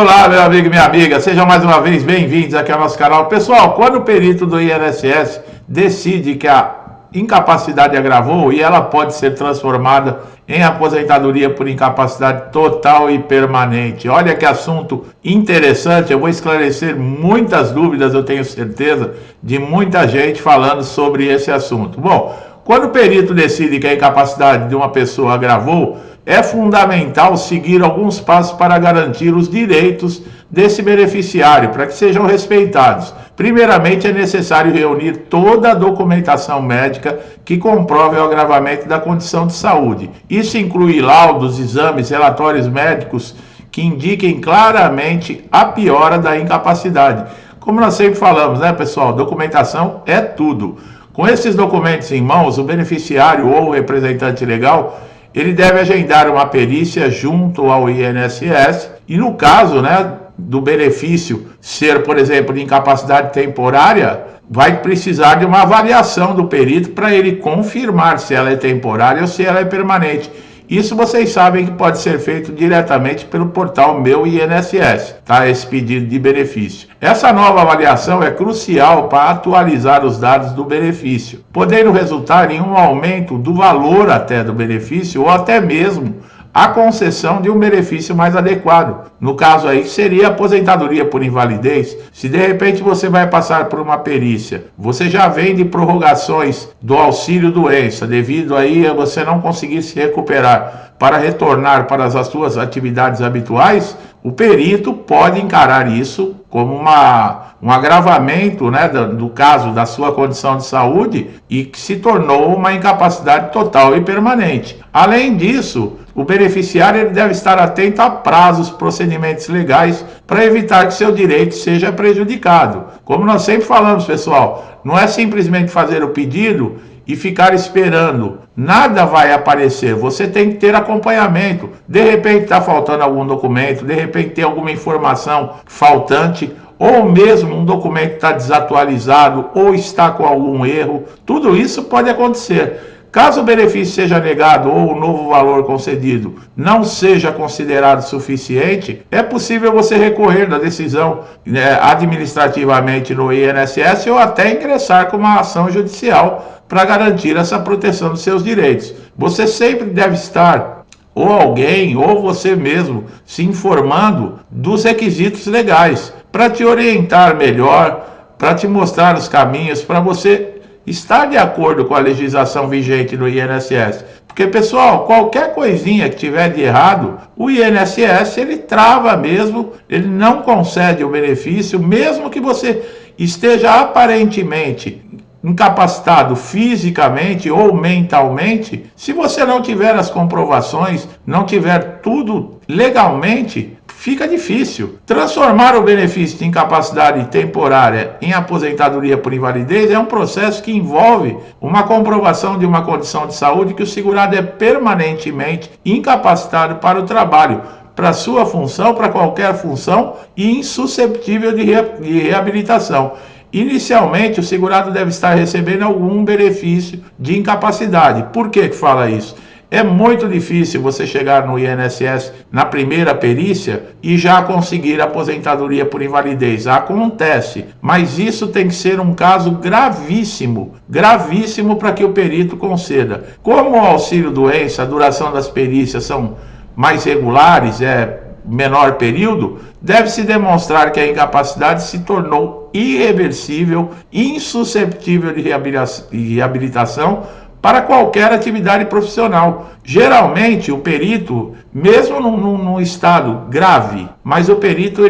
Olá, meu amigo e minha amiga, sejam mais uma vez bem-vindos aqui ao nosso canal. Pessoal, quando o perito do INSS decide que a incapacidade agravou e ela pode ser transformada em aposentadoria por incapacidade total e permanente. Olha que assunto interessante, eu vou esclarecer muitas dúvidas, eu tenho certeza, de muita gente falando sobre esse assunto. Bom, quando o perito decide que a incapacidade de uma pessoa agravou, é fundamental seguir alguns passos para garantir os direitos desse beneficiário, para que sejam respeitados. Primeiramente, é necessário reunir toda a documentação médica que comprove o agravamento da condição de saúde. Isso inclui laudos, exames, relatórios médicos que indiquem claramente a piora da incapacidade. Como nós sempre falamos, né, pessoal? Documentação é tudo. Com esses documentos em mãos, o beneficiário ou o representante legal ele deve agendar uma perícia junto ao INSS e no caso, né, do benefício ser, por exemplo, de incapacidade temporária, vai precisar de uma avaliação do perito para ele confirmar se ela é temporária ou se ela é permanente. Isso vocês sabem que pode ser feito diretamente pelo portal Meu INSS, tá? Esse pedido de benefício. Essa nova avaliação é crucial para atualizar os dados do benefício, podendo resultar em um aumento do valor até do benefício ou até mesmo a concessão de um benefício mais adequado. No caso aí, seria a aposentadoria por invalidez. Se de repente você vai passar por uma perícia, você já vem de prorrogações do auxílio doença, devido aí a você não conseguir se recuperar para retornar para as suas atividades habituais, o perito pode encarar isso como um agravamento, né, do caso da sua condição de saúde e que se tornou uma incapacidade total e permanente. Além disso, o beneficiário ele deve estar atento a prazos, procedimentos legais para evitar que seu direito seja prejudicado. Como nós sempre falamos, pessoal, não é simplesmente fazer o pedido e ficar esperando. Nada vai aparecer, você tem que ter acompanhamento. De repente está faltando algum documento, de repente tem alguma informação faltante, ou mesmo um documento está desatualizado ou está com algum erro. Tudo isso pode acontecer. Caso o benefício seja negado ou o novo valor concedido não seja considerado suficiente, é possível você recorrer da decisão administrativamente no INSS ou até ingressar com uma ação judicial para garantir essa proteção dos seus direitos. Você sempre deve estar, ou alguém, ou você mesmo, se informando dos requisitos legais, para te orientar melhor, para te mostrar os caminhos, para você estar de acordo com a legislação vigente no INSS. Porque, pessoal, qualquer coisinha que tiver de errado, o INSS ele trava mesmo, ele não concede o benefício, mesmo que você esteja aparentemente incapacitado fisicamente ou mentalmente. Se você não tiver as comprovações, não tiver tudo legalmente, fica difícil. Transformar o benefício de incapacidade temporária em aposentadoria por invalidez é um processo que envolve uma comprovação de uma condição de saúde que o segurado é permanentemente incapacitado para o trabalho, para sua função, para qualquer função e insusceptível de reabilitação. Inicialmente, o segurado deve estar recebendo algum benefício de incapacidade. Por que fala isso? É muito difícil você chegar no INSS na primeira perícia e já conseguir aposentadoria por invalidez. Acontece, mas isso tem que ser um caso gravíssimo, gravíssimo para que o perito conceda. Como o auxílio-doença, a duração das perícias são mais regulares, menor período, deve-se demonstrar que a incapacidade se tornou irreversível, insusceptível de reabilitação para qualquer atividade profissional. Geralmente, o perito, mesmo num estado grave, mas o perito,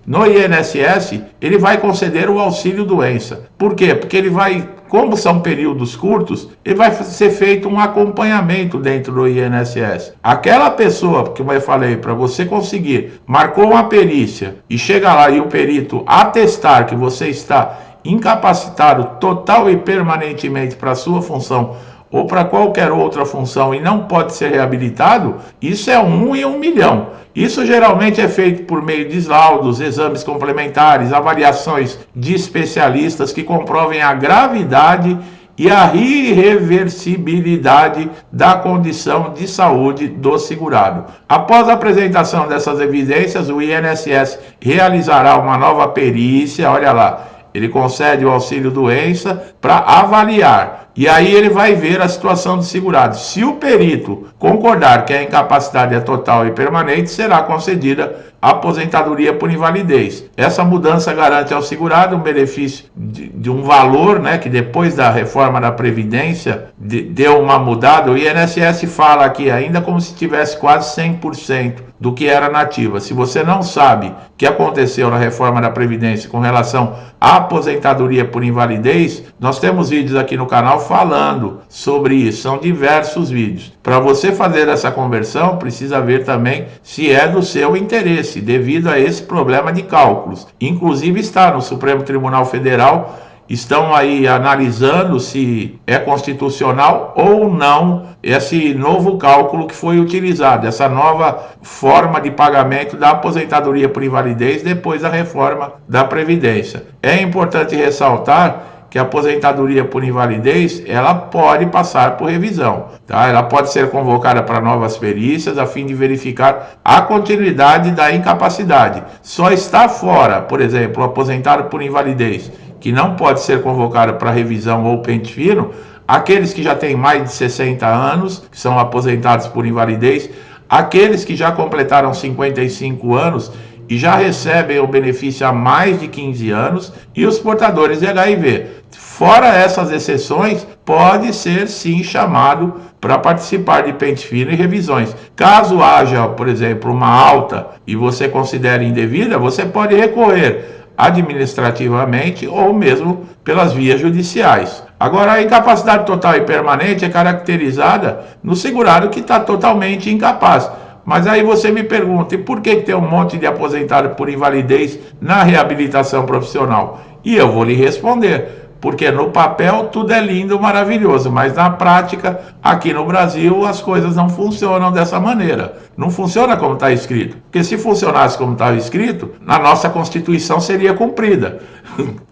no INSS, ele vai conceder o auxílio-doença. Por quê? Porque ele vai, como são períodos curtos, ele vai ser feito um acompanhamento dentro do INSS. Aquela pessoa, como eu falei, para você conseguir, marcou uma perícia e chega lá e o perito atestar que você está incapacitado total e permanentemente para a sua função ou para qualquer outra função e não pode ser reabilitado, isso é 1 em 1 milhão. Isso geralmente é feito por meio de laudos, exames complementares, avaliações de especialistas que comprovem a gravidade e a irreversibilidade da condição de saúde do segurado. Após a apresentação dessas evidências, o INSS realizará uma nova perícia, olha lá, ele concede o auxílio-doença para avaliar. E aí ele vai ver a situação do segurado. Se o perito concordar que a incapacidade é total e permanente, será concedida a aposentadoria por invalidez. Essa mudança garante ao segurado um benefício de um valor, né, que depois da reforma da Previdência deu uma mudada. O INSS fala aqui ainda como se tivesse quase 100% do que era nativa. Se você não sabe o que aconteceu na reforma da Previdência com relação à aposentadoria por invalidez, nós temos vídeos aqui no canal falando sobre isso, são diversos vídeos. Para você fazer essa conversão, precisa ver também se é do seu interesse, devido a esse problema de cálculos. Inclusive está no Supremo Tribunal Federal, estão aí analisando se é constitucional ou não esse novo cálculo que foi utilizado, essa nova forma de pagamento da aposentadoria por invalidez depois da reforma da Previdência. É importante ressaltar que a aposentadoria por invalidez, ela pode passar por revisão, tá? Ela pode ser convocada para novas perícias a fim de verificar a continuidade da incapacidade. Só está fora, por exemplo, o aposentado por invalidez, que não pode ser convocado para revisão ou pente fino, aqueles que já têm mais de 60 anos, que são aposentados por invalidez, aqueles que já completaram 55 anos e já recebem o benefício há mais de 15 anos, e os portadores de HIV. Fora essas exceções, pode ser sim chamado para participar de pente fino e revisões. Caso haja, por exemplo, uma alta e você considere indevida, você pode recorrer administrativamente ou mesmo pelas vias judiciais. Agora, a incapacidade total e permanente é caracterizada no segurado que está totalmente incapaz. Mas aí você me pergunta, e por que tem um monte de aposentado por invalidez na reabilitação profissional? E eu vou lhe responder. Porque no papel tudo é lindo, maravilhoso, mas na prática, aqui no Brasil, as coisas não funcionam dessa maneira. Não funciona como está escrito. Porque se funcionasse como estava escrito, a nossa Constituição seria cumprida.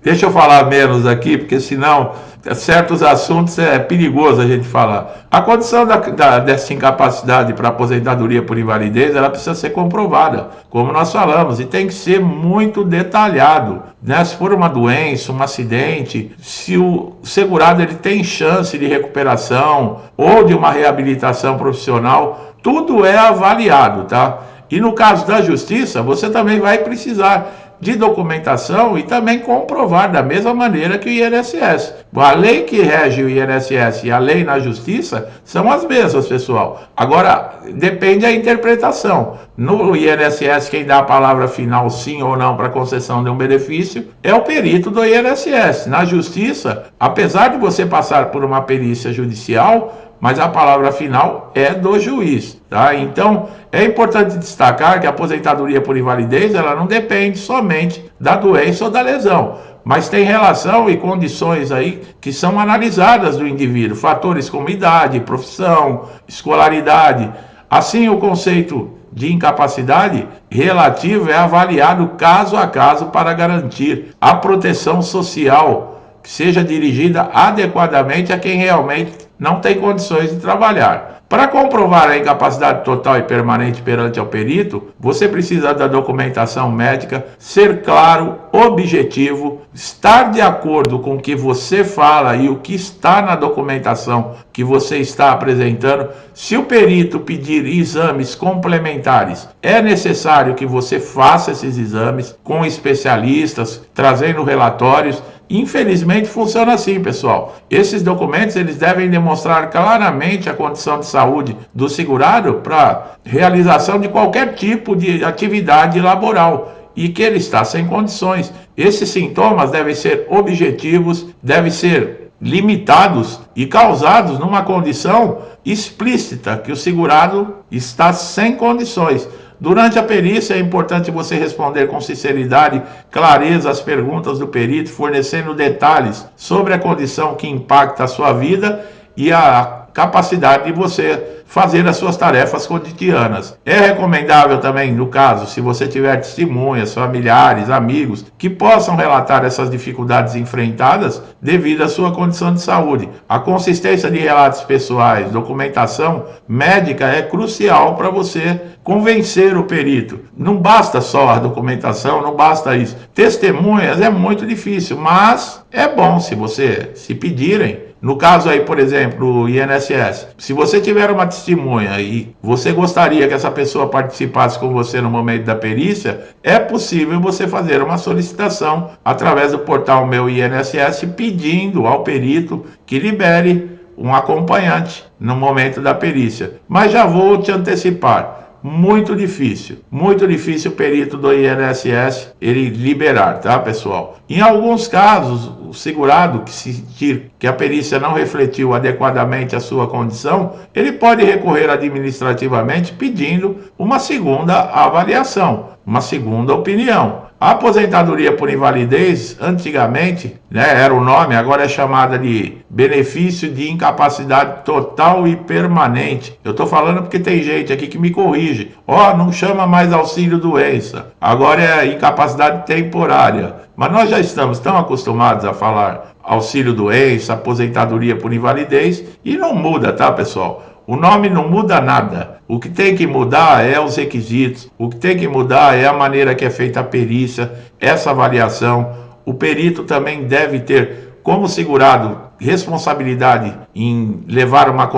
Deixa eu falar menos aqui, porque senão certos assuntos é perigoso a gente falar. A condição dessa incapacidade para aposentadoria por invalidez, ela precisa ser comprovada, como nós falamos, e tem que ser muito detalhado, né? Se for uma doença, um acidente, se o segurado ele tem chance de recuperação ou de uma reabilitação profissional, tudo é avaliado, tá? E no caso da justiça, você também vai precisar de documentação e também comprovar da mesma maneira que o INSS. A lei que rege o INSS e a lei na justiça são as mesmas, pessoal. Agora, depende da interpretação. No INSS, quem dá a palavra final sim ou não para concessão de um benefício é o perito do INSS. Na justiça, apesar de você passar por uma perícia judicial, mas a palavra final é do juiz, tá? Então, é importante destacar que a aposentadoria por invalidez, ela não depende somente da doença ou da lesão, mas tem relação e condições aí que são analisadas do indivíduo, fatores como idade, profissão, escolaridade. Assim, o conceito de incapacidade relativo é avaliado caso a caso para garantir a proteção social que seja dirigida adequadamente a quem realmente não tem condições de trabalhar. Para comprovar a incapacidade total e permanente perante ao perito, você precisa da documentação médica, ser claro, objetivo, estar de acordo com o que você fala e o que está na documentação que você está apresentando. Se o perito pedir exames complementares, é necessário que você faça esses exames com especialistas, trazendo relatórios. Infelizmente funciona assim, pessoal. Esses documentos eles devem demonstrar claramente a condição de saúde do segurado para realização de qualquer tipo de atividade laboral e que ele está sem condições. Esses sintomas devem ser objetivos, devem ser limitados e causados numa condição explícita que o segurado está sem condições. Durante a perícia é importante você responder com sinceridade, clareza às perguntas do perito, fornecendo detalhes sobre a condição que impacta a sua vida e a capacidade de você fazer as suas tarefas cotidianas. É recomendável também, no caso, se você tiver testemunhas, familiares, amigos, que possam relatar essas dificuldades enfrentadas devido à sua condição de saúde. A consistência de relatos pessoais, documentação médica é crucial para você convencer o perito. Não basta só a documentação, não basta isso. Testemunhas é muito difícil, mas é bom se pedirem. No caso aí, por exemplo, o INSS, se você tiver uma testemunha e você gostaria que essa pessoa participasse com você no momento da perícia, é possível você fazer uma solicitação através do portal Meu INSS pedindo ao perito que libere um acompanhante no momento da perícia. Mas já vou te antecipar. Muito difícil o perito do INSS ele liberar, tá, pessoal? Em alguns casos, o segurado que sentir que a perícia não refletiu adequadamente a sua condição, ele pode recorrer administrativamente pedindo uma segunda avaliação, uma segunda opinião. A aposentadoria por invalidez, antigamente, era o nome, agora é chamada de benefício de incapacidade total e permanente. Eu estou falando porque tem gente aqui que me corrige. Não chama mais auxílio doença, agora é incapacidade temporária. Mas nós já estamos tão acostumados a falar auxílio doença, aposentadoria por invalidez, e não muda, tá, pessoal? O nome não muda nada. O que tem que mudar é os requisitos. O que tem que mudar é a maneira que é feita a perícia, essa avaliação. O perito também deve ter, como segurado, responsabilidade em levar uma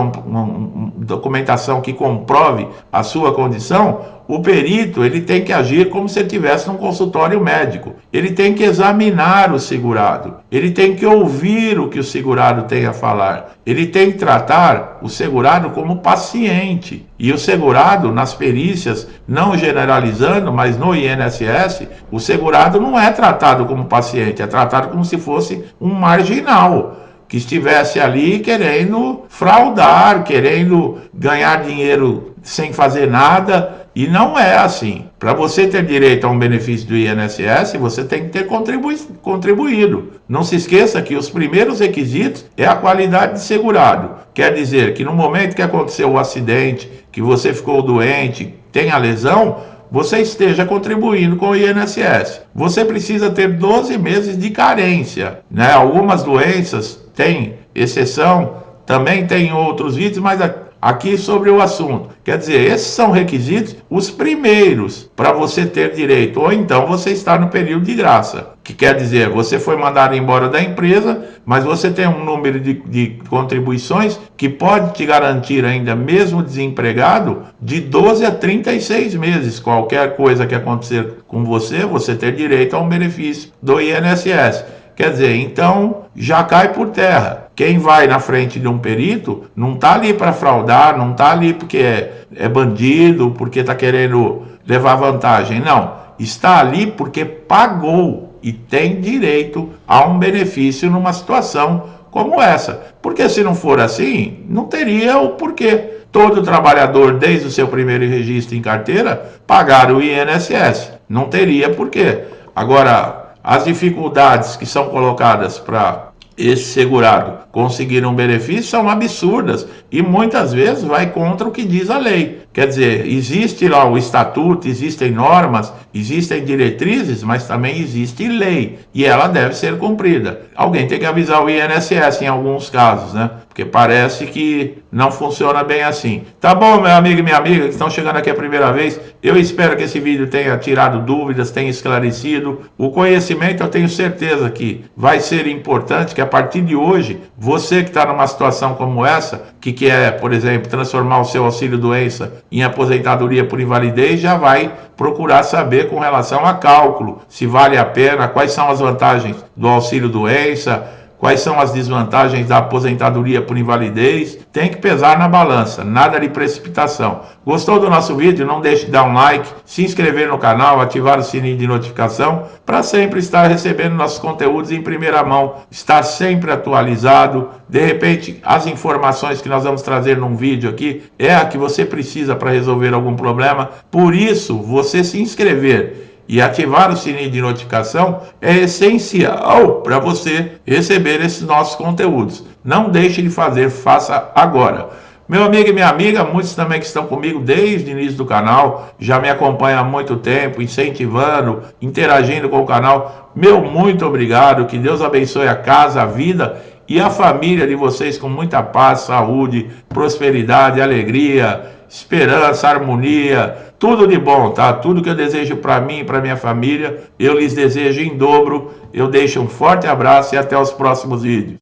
documentação que comprove a sua condição. O perito ele tem que agir como se ele estivesse num consultório médico. Ele tem que examinar o segurado. Ele tem que ouvir o que o segurado tem a falar. Ele tem que tratar o segurado como paciente. E o segurado, nas perícias, não generalizando, mas no INSS, o segurado não é tratado como paciente, é tratado como se fosse um marginal que estivesse ali querendo fraudar, querendo ganhar dinheiro sem fazer nada. E não é assim. Para você ter direito a um benefício do INSS, você tem que ter contribuído. Não se esqueça que os primeiros requisitos é a qualidade de segurado. Quer dizer que no momento que aconteceu o acidente, que você ficou doente, tem a lesão, você esteja contribuindo com o INSS. Você precisa ter 12 meses de carência, né? Algumas doenças têm exceção, também tem outros vídeos, mas aqui sobre o assunto. Quer dizer, esses são requisitos, os primeiros, para você ter direito. Ou então você está no período de graça, que quer dizer, você foi mandado embora da empresa, mas você tem um número de contribuições que pode te garantir ainda, mesmo desempregado, de 12 a 36 meses. Qualquer coisa que acontecer com você, você ter direito a um benefício do INSS. Quer dizer, então já cai por terra. Quem vai na frente de um perito não está ali para fraudar, não está ali porque é bandido, porque está querendo levar vantagem. Não, está ali porque pagou e tem direito a um benefício numa situação como essa. Porque se não for assim, não teria o porquê. Todo trabalhador, desde o seu primeiro registro em carteira, pagar o INSS. Não teria porquê. Agora, as dificuldades que são colocadas para esse segurado conseguir um benefício são absurdas e muitas vezes vai contra o que diz a lei. Quer dizer, existe lá o estatuto, existem normas, existem diretrizes, mas também existe lei e ela deve ser cumprida. Alguém tem que avisar o INSS em alguns casos, né? Porque parece que não funciona bem assim. Tá bom, meu amigo e minha amiga que estão chegando aqui a primeira vez, eu espero que esse vídeo tenha tirado dúvidas, tenha esclarecido. O conhecimento eu tenho certeza que vai ser importante, que a partir de hoje, você que está numa situação como essa, que quer, por exemplo, transformar o seu auxílio-doença em aposentadoria por invalidez, já vai procurar saber com relação a cálculo, se vale a pena, quais são as vantagens do auxílio-doença, quais são as desvantagens da aposentadoria por invalidez. Tem que pesar na balança, nada de precipitação. Gostou do nosso vídeo? Não deixe de dar um like, se inscrever no canal, ativar o sininho de notificação para sempre estar recebendo nossos conteúdos em primeira mão, estar sempre atualizado. De repente, as informações que nós vamos trazer num vídeo aqui é a que você precisa para resolver algum problema. Por isso, você se inscrever e ativar o sininho de notificação é essencial para você receber esses nossos conteúdos. Não deixe de fazer, faça agora. Meu amigo e minha amiga, muitos também que estão comigo desde o início do canal, já me acompanham há muito tempo, incentivando, interagindo com o canal. Meu muito obrigado, que Deus abençoe a casa, a vida e a família de vocês com muita paz, saúde, prosperidade, alegria, esperança, harmonia, tudo de bom, tá? Tudo que eu desejo para mim e para minha família, eu lhes desejo em dobro. Eu deixo um forte abraço e até os próximos vídeos.